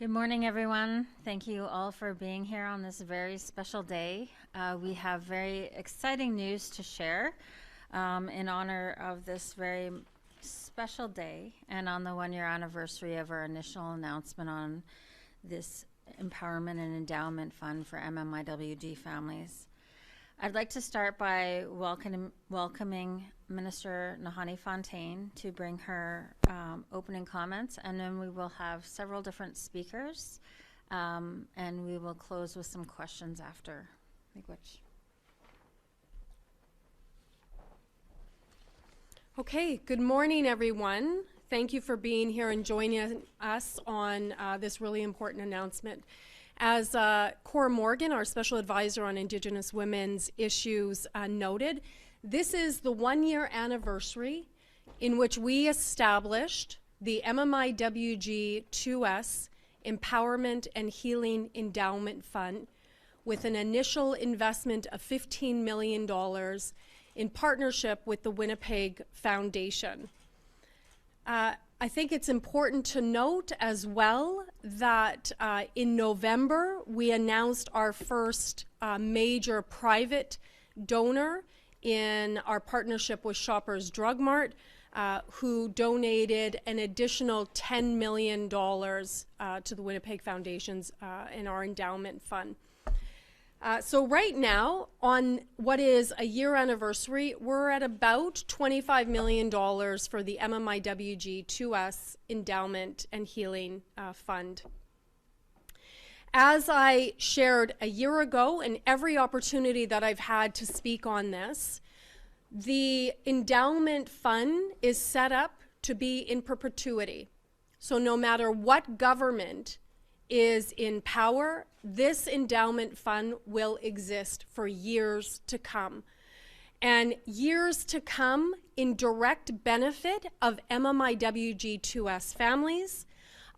Good morning, everyone. Thank you all for being here on this very special day. We have very exciting news to share in honor of this very special day and on the one-year anniversary of our initial announcement on this Empowerment and Endowment Fund for MMIWG families. I'd like to start by welcoming Minister Nahanni Fontaine to bring her opening comments, and then we will have several different speakers, and we will close with some questions after. Okay, good morning, everyone. Thank you for being here and joining us on this really important announcement. As Cora Morgan, our Special Advisor on Indigenous Women's Issues, noted, this is the one-year anniversary in which we established the MMIWG2S Empowerment and Healing Endowment Fund with an initial investment of $15 million in partnership with the Winnipeg Foundation. I think it's important to note as well that in November we announced our first major private donor in our partnership with Shoppers Drug Mart, who donated an additional $10 million to the Winnipeg Foundation's in our endowment fund. So right now, on what is a year anniversary, we're at about $25 million for the MMIWG2S Endowment and Healing Fund. As I shared a year ago, and every opportunity that I've had to speak on this, the endowment fund is set up to be in perpetuity. So no matter what government is in power, this endowment fund will exist for years to come. And years to come in direct benefit of MMIWG2S families,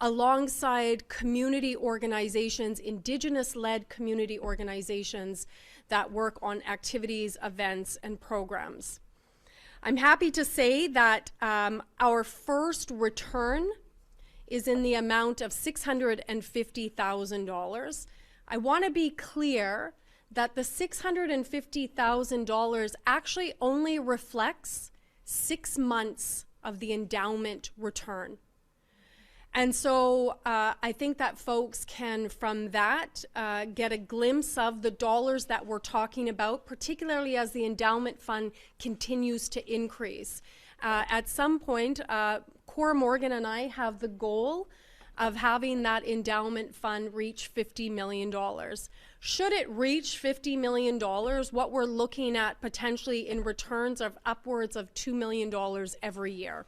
alongside community organizations, Indigenous-led community organizations that work on activities, events, and programs. I'm happy to say that our first return is in the amount of $650,000. I want to be clear that the $650,000 actually only reflects 6 months of the endowment return. And so I think that folks can, from that, get a glimpse of the dollars that we're talking about, particularly as the endowment fund continues to increase. At some point, Cora Morgan and I have the goal of having that endowment fund reach $50 million. Should it reach $50 million, what we're looking at potentially in returns of upwards of $2 million every year.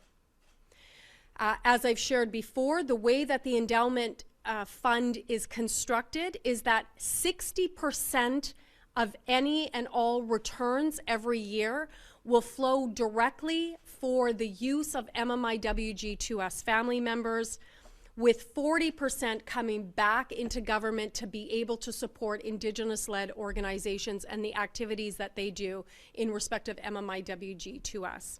As I've shared before, the way that the endowment fund is constructed is that 60% of any and all returns every year will flow directly for the use of MMIWG2S family members, with 40% coming back into government to be able to support Indigenous-led organizations and the activities that they do in respect of MMIWG2S.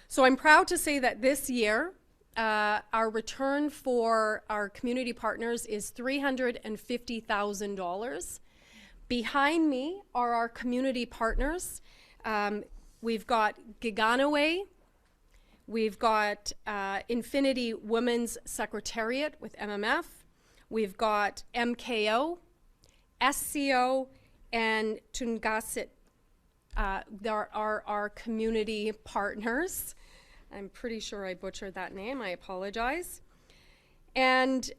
So I'm proud to say that this year, our return for our community partners is $350,000. Behind me are our community partners. We've got Giganawenimaanaanig, we've got Infinity Women's Secretariat with MMF, we've got MKO, SCO, and Tunngasugit. There are our community partners. I'm pretty sure I butchered that name, I apologize. And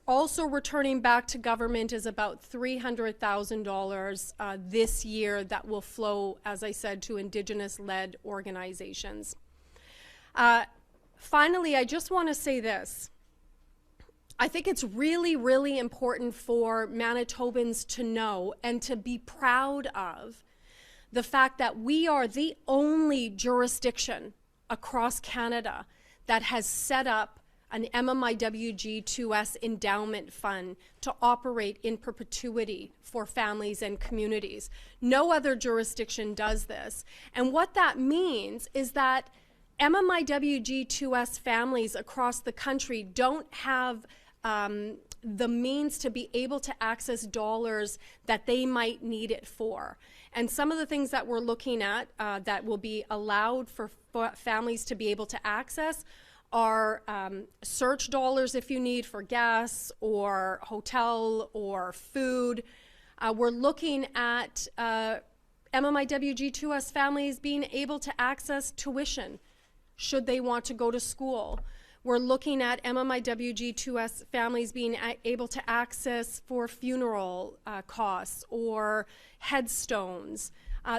also returning back to government is about $300,000 this year that will flow, as I said, to Indigenous-led organizations. Finally, I just want to say this. I think it's really, really important for Manitobans to know and to be proud of the fact that we are the only jurisdiction across Canada that has set up an MMIWG2S endowment fund to operate in perpetuity for families and communities. No other jurisdiction does this. And what that means is that MMIWG2S families across the country don't have the means to be able to access dollars that they might need it for. And some of the things that we're looking at that will be allowed for families to be able to access are search dollars if you need for gas or hotel or food. We're looking at MMIWG2S families being able to access tuition should they want to go to school. We're looking at MMIWG2S families being able to access for funeral costs or headstones.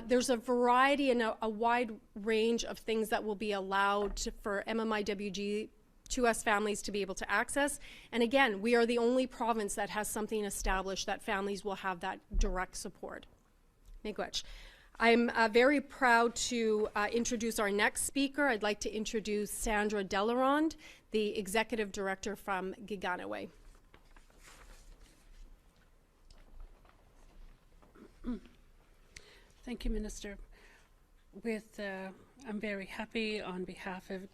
There's a variety and a wide range of things that will be allowed for MMIWG2S families to be able to access. And again, we are the only province that has something established that families will have that direct support. Miigwech. I'm very proud to introduce our next speaker. I'd like to introduce Sandra Delaronde, the Executive Director from Giganaway. Thank you, Minister. I'm very happy on behalf of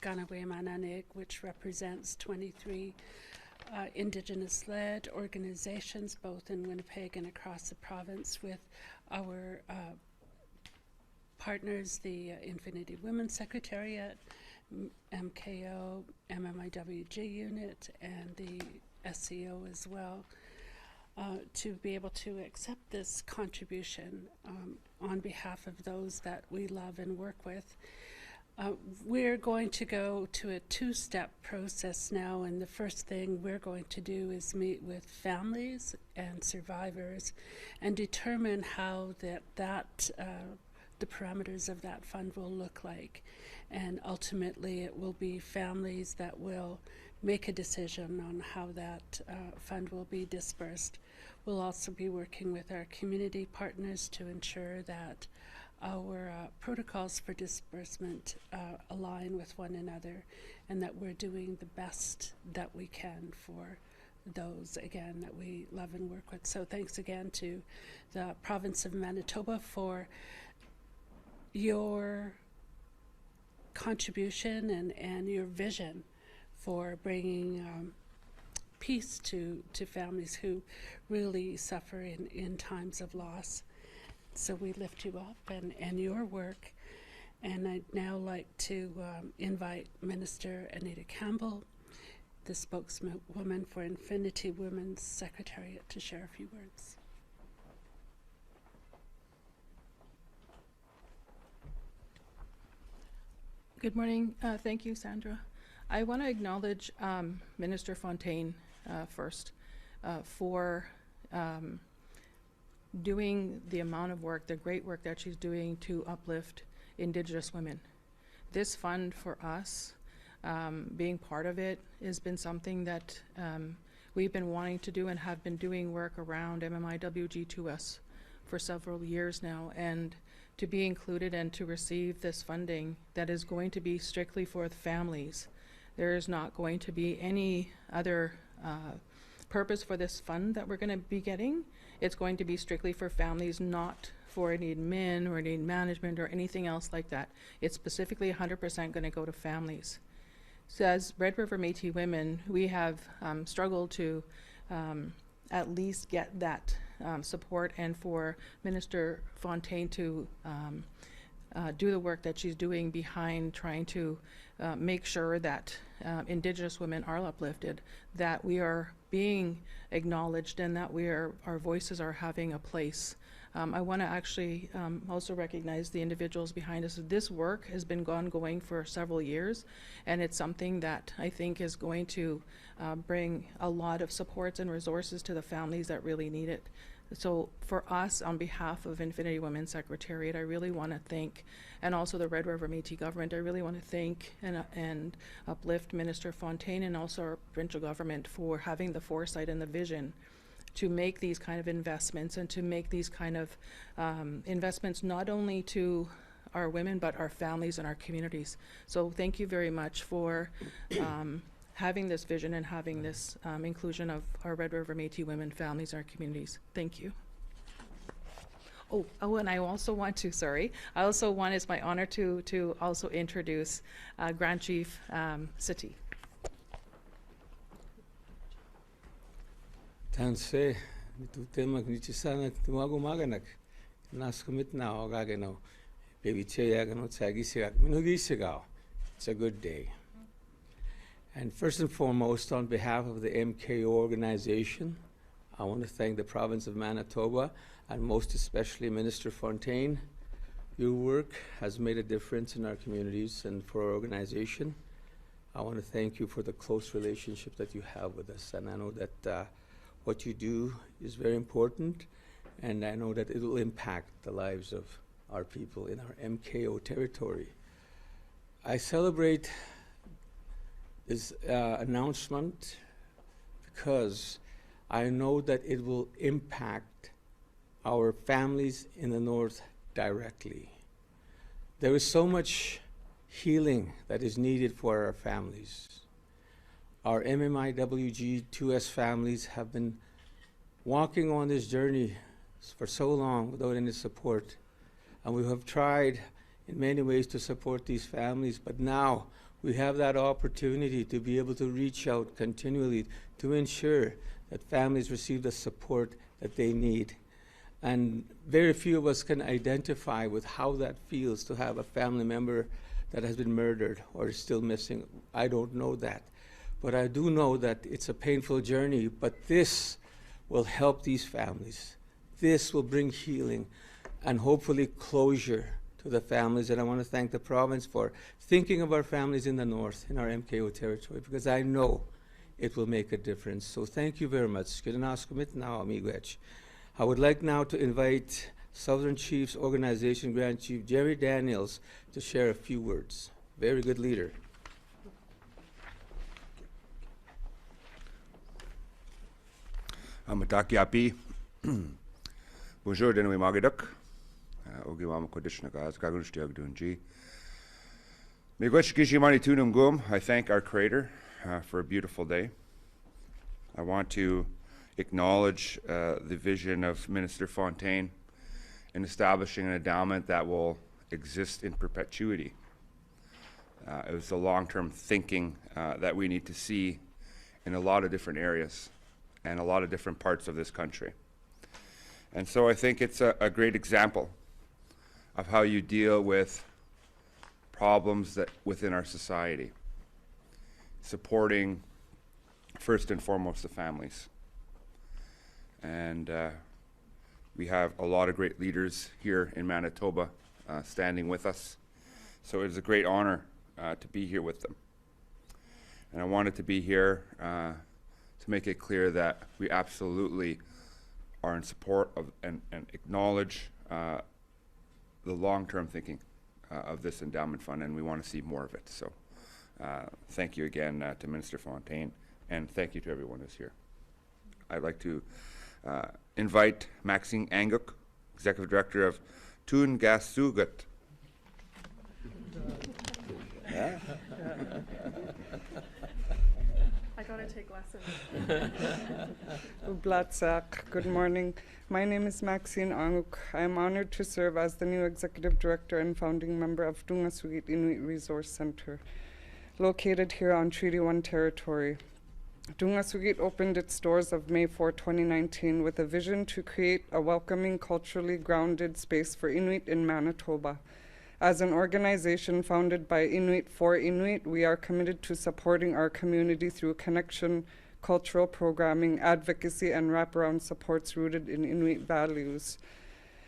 Giganawenimaanaanig, which represents 23 Indigenous-led organizations, both in Winnipeg and across the province, with our partners, the Infinity Women Secretariat, MKO, MMIWG unit, and the SCO as well, to be able to accept this contribution on behalf of those that we love and work with. We're going to go to a two-step process now, and the first thing we're going to do is meet with families and survivors and determine how the parameters of that fund will look like. And ultimately it will be families that will make a decision on how that fund will be dispersed. We'll also be working with our community partners to ensure that our protocols for disbursement align with one another, and that we're doing the best that we can for those, again, that we love and work with. So thanks again to the province of Manitoba for your contribution and your vision for bringing peace to families who really suffer in times of loss. So we lift you up and your work. And I'd now like to invite Minister Anita Campbell, the spokeswoman for Infinity Women Secretariat, to share a few words. Good morning. Thank you, Sandra. I want to acknowledge Minister Fontaine first for doing the amount of work, the great work that she's doing to uplift Indigenous women. This fund for us, being part of it, has been something that we've been wanting to do and have been doing work around MMIWG2S for several years now, and to be included and to receive this funding that is going to be strictly for the families. There is not going to be any other purpose for this fund that we're going to be getting. It's going to be strictly for families, not for any admin or any management or anything else like that. It's specifically 100% going to go to families. So as Red River Métis women, we have struggled to at least get that support, and for Minister Fontaine to do the work that she's doing behind trying to make sure that Indigenous women are uplifted, that we are being acknowledged, and that our voices are having a place. I want to actually also recognize the individuals behind us. This work has been ongoing for several years, and it's something that I think is going to bring a lot of supports and resources to the families that really need it. So for us, on behalf of Infinity Women Secretariat, I really want to thank, and also the Red River Métis government, I really want to thank and uplift Minister Fontaine and also our provincial government for having the foresight and the vision to make these kind of investments, and to make these kind of investments not only to our women but our families and our communities. So thank you very much for having this vision and having this inclusion of our Red River Métis women, families, and our communities. Thank you. Oh, and I also want to, it's my honor to also introduce Grand Chief Settee. Tanse, nitutemak nichisanak Tunngasugit naskumit na ogageno. Baby chayagano tsagisigak minugisigao. It's a good day. And first and foremost, on behalf of the MKO organization, I want to thank the province of Manitoba and most especially Minister Fontaine. Your work has made a difference in our communities and for our organization. I want to thank you for the close relationship that you have with us, and I know that what you do is very important, and I know that it will impact the lives of our people in our MKO territory. I celebrate this announcement because I know that it will impact our families in the north directly. There is so much healing that is needed for our families. Our MMIWG2S families have been walking on this journey for so long without any support, and we have tried in many ways to support these families, but now we have that opportunity to be able to reach out continually to ensure that families receive the support that they need. And very few of us can identify with how that feels to have a family member that has been murdered or is still missing. I don't know that. But I do know that it's a painful journey, but this will help these families. This will bring healing and hopefully closure to the families. And I want to thank the province for thinking of our families in the north, in our MKO territory, because I know it will make a difference. So thank you very much. Giganawenimaanaanig. I would like now to invite Southern Chiefs Organization Grand Chief Jerry Daniels to share a few words. Very good leader. Amatakiapi. Bonjour, Giganawenimaanaanig. I thank our Creator for a beautiful day. I want to acknowledge the vision of Minister Fontaine in establishing an endowment that will exist in perpetuity. It was the long-term thinking that we need to see in a lot of different areas and a lot of different parts of this country. And so I think it's a great example of how you deal with problems that within our society, supporting first and foremost the families. And we have a lot of great leaders here in Manitoba standing with us. So it is a great honor to be here with them. And I wanted to be here to make it clear that we absolutely are in support of and acknowledge the long-term thinking of this endowment fund, and we want to see more of it. So thank you again to Minister Fontaine, and thank you to everyone who's here. I'd like to invite Maxine Anguk, Executive Director of Tunngasugit. I gotta take lessons. Ublatsak. Good morning. My name is Maxine Anguk. I am honored to serve as the new Executive Director and founding member of Tunngasugit Inuit Resource Center, located here on Treaty 1 territory. Tunngasugit opened its doors of May 4, 2019 with a vision to create a welcoming, culturally grounded space for Inuit in Manitoba. As an organization founded by Inuit for Inuit, we are committed to supporting our community through connection, cultural programming, advocacy, and wraparound supports rooted in Inuit values.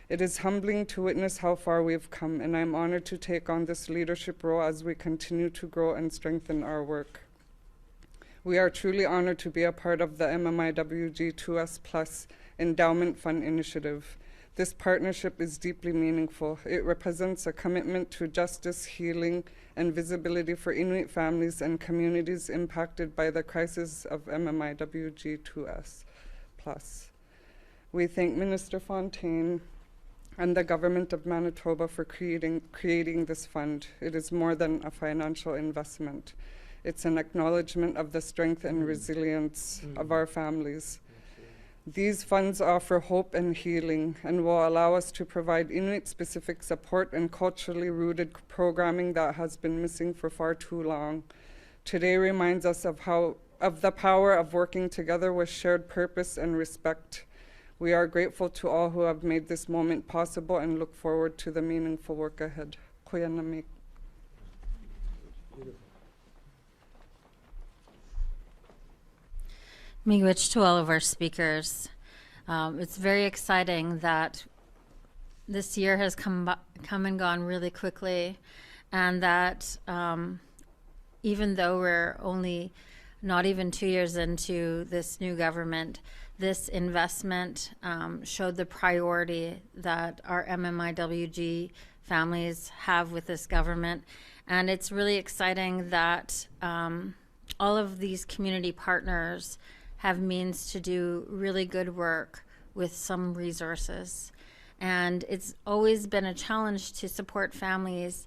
It is humbling to witness how far we've come, and I'm honored to take on this leadership role as we continue to grow and strengthen our work. We are truly honored to be a part of the MMIWG2S Plus Endowment Fund initiative. This partnership is deeply meaningful. It represents a commitment to justice, healing, and visibility for Inuit families and communities impacted by the crisis of MMIWG2S Plus. We thank Minister Fontaine and the Government of Manitoba for creating this fund. It is more than a financial investment. It's an acknowledgement of the strength and resilience of our families. These funds offer hope and healing and will allow us to provide Inuit-specific support and culturally rooted programming that has been missing for far too long. Today reminds us of how of the power of working together with shared purpose and respect. We are grateful to all who have made this moment possible and look forward to the meaningful work ahead. Kuya namik. Miigwech to all of our speakers. It's very exciting that this year has come and gone really quickly, and that even though we're only not even 2 years into this new government, this investment showed the priority that our MMIWG families have with this government. And it's really exciting that all of these community partners have means to do really good work with some resources. And it's always been a challenge to support families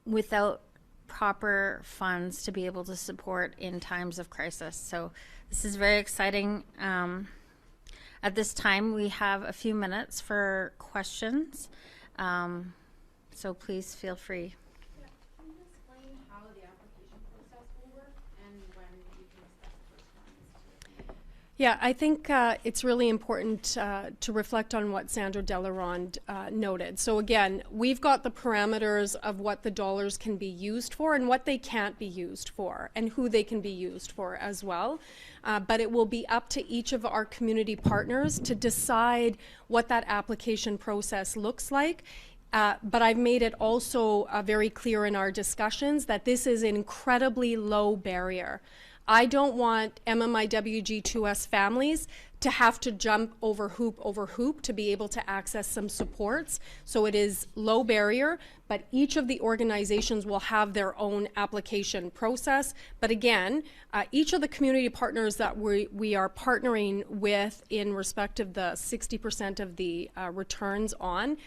without proper funds to be able to support in times of crisis. So this is very exciting. At this time, we have a few minutes for questions. So please feel free. Yeah. Can you explain how the application process will work and when you can expect the first funds? Yeah, I think it's really important to reflect on what Sandra Delaronde noted. So again, we've got the parameters of what the dollars can be used for and what they can't be used for and who they can be used for as well. But it will be up to each of our community partners to decide what that application process looks like. But I've made it also very clear in our discussions that this is an incredibly low barrier. I don't want MMIWG2S families to have to jump over hoop to be able to access some supports. So it is low barrier, but each of the organizations will have their own application process. But again, each of the community partners that we are partnering with in respect of the 60% of the returns on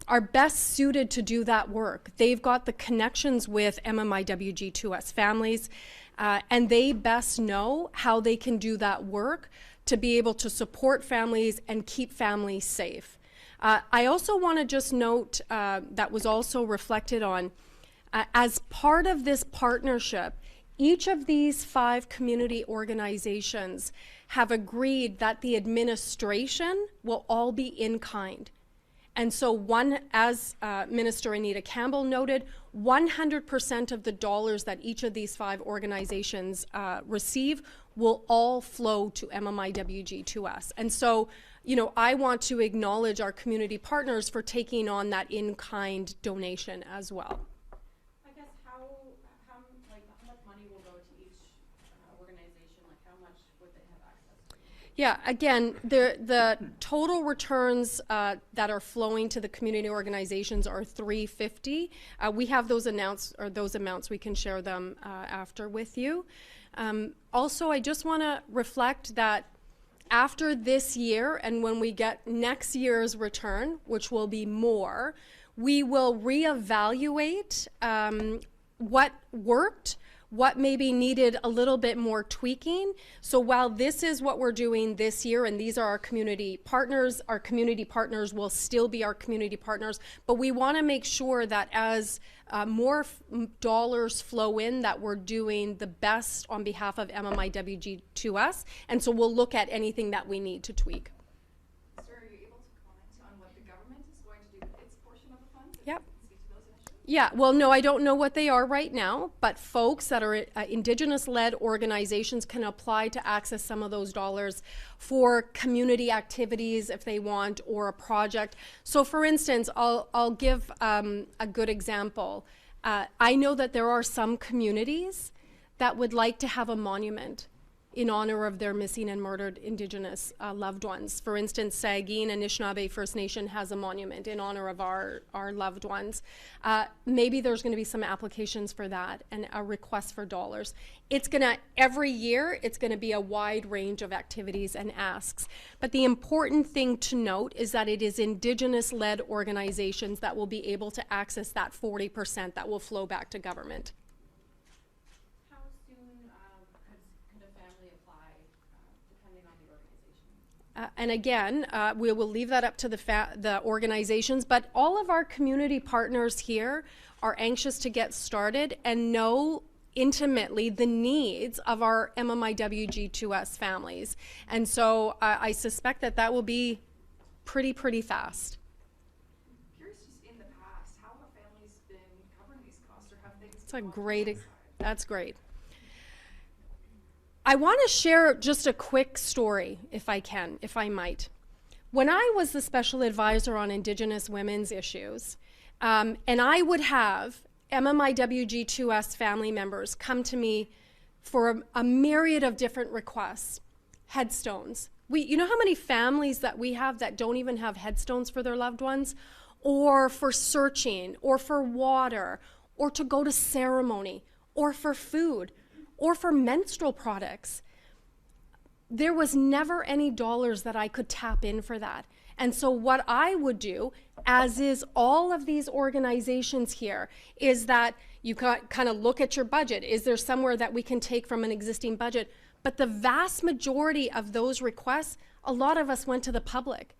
are best suited to do that work. They've got the connections with MMIWG2S families, and they best know how they can do that work to be able to support families and keep families safe. I also want to just note that was also reflected on, as part of this partnership, each of these 5 community organizations have agreed that the administration will all be in kind. And so as Minister Anita Campbell noted, 100% of the dollars that each of these 5 organizations receive will all flow to MMIWG2S. And so, you know, I want to acknowledge our community partners for taking on that in-kind donation as well. I guess how much money will go to each organization? Like how much would they have access to? Yeah, again, the total returns that are flowing to the community organizations are $350. We have those amounts. We can share them after with you. Also, I just want to reflect that after this year and when we get next year's return, which will be more, we will reevaluate what worked, what maybe needed a little bit more tweaking. So while this is what we're doing this year, and these are our community partners will still be our community partners, but we want to make sure that as more dollars flow in, that we're doing the best on behalf of MMIWG2S, and so we'll look at anything that we need to tweak. Sir, are you able to comment on what the government is going to do with its portion of the funds? Yep. Initiatives? Yeah, well, no, I don't know what they are right now, but folks that are Indigenous-led organizations can apply to access some of those dollars for community activities if they want, or a project. So for instance, I'll give a good example. I know that there are some communities that would like to have a monument in honor of their missing and murdered Indigenous loved ones. For instance, Sagin Anishinaabe First Nation has a monument in honor of our loved ones. Maybe there's going to be some applications for that and a request for dollars. It's going to, every year, it's going to be a wide range of activities and asks. But the important thing to note is that it is Indigenous-led organizations that will be able to access that 40% that will flow back to government. And again, we will leave that up to the organizations, but all of our community partners here are anxious to get started and know intimately the needs of our MMIWG2S families. And so I suspect that that will be pretty fast. Curious, just in the past, how have families been covering these costs, or have things? That's great. I want to share just a quick story, if I might. When I was the special advisor on Indigenous women's issues, and I would have MMIWG2S family members come to me for a myriad of different requests. Headstones. You know how many families that we have that don't even have headstones for their loved ones? Or for searching, or for water, or to go to ceremony, or for food, or for menstrual products. There was never any dollars that I could tap in for that. And so what I would do, as is all of these organizations here, is that you kind of look at your budget. Is there somewhere that we can take from an existing budget? But the vast majority of those requests, a lot of us went to the public.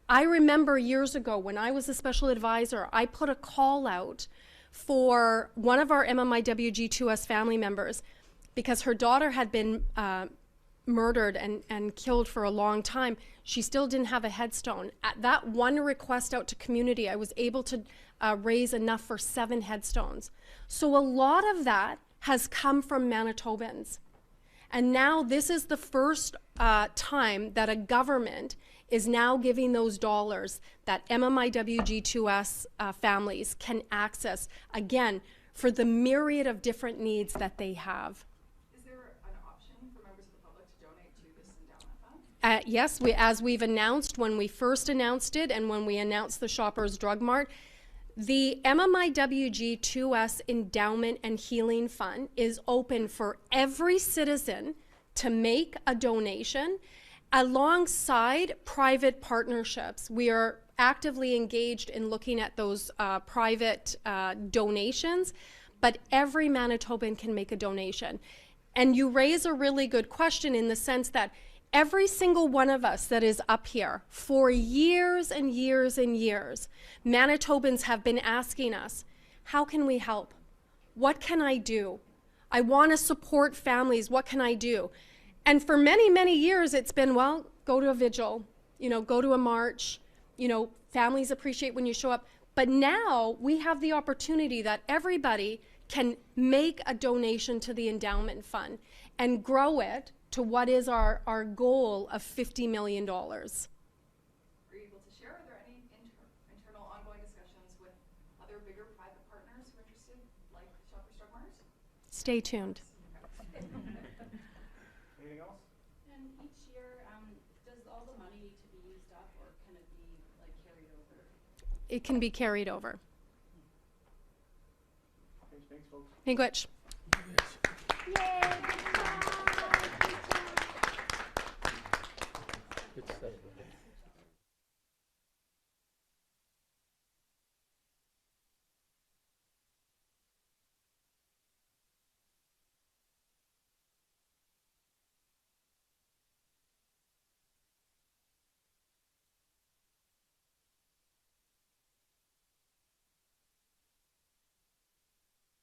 I remember years ago when I was a special advisor, I put a call out for one of our MMIWG2S family members because her daughter had been murdered and killed for a long time. She still didn't have a headstone. At that one request out to community, I was able to raise enough for 7 headstones. So a lot of that has come from Manitobans. And now this is the first time that a government is now giving those dollars that MMIWG2S families can access, again, for the myriad of different needs that they have. Yes, as we've announced when we first announced it and when we announced the Shoppers Drug Mart, the MMIWG2S Endowment and Healing Fund is open for every citizen to make a donation alongside private partnerships. We are actively engaged in looking at those private donations, but every Manitoban can make a donation. And you raise a really good question in the sense that every single one of us that is up here, for years and years and years, Manitobans have been asking us, how can we help? What can I do? I want to support families. What can I do? And for many, many years, it's been, well, go to a vigil, go to a march, families appreciate when you show up. But now we have the opportunity that everybody can make a donation to the endowment fund and grow it to what is our goal of $50 million. Are you able to share? Are there any internal ongoing discussions with other bigger private partners who are interested, like Shoppers Drug Mart? Stay tuned. Anything else? And each year, does all the money need to be used up, or can it be carried over? It can be carried over. Thanks, folks. Miigwech. Yes. Yay!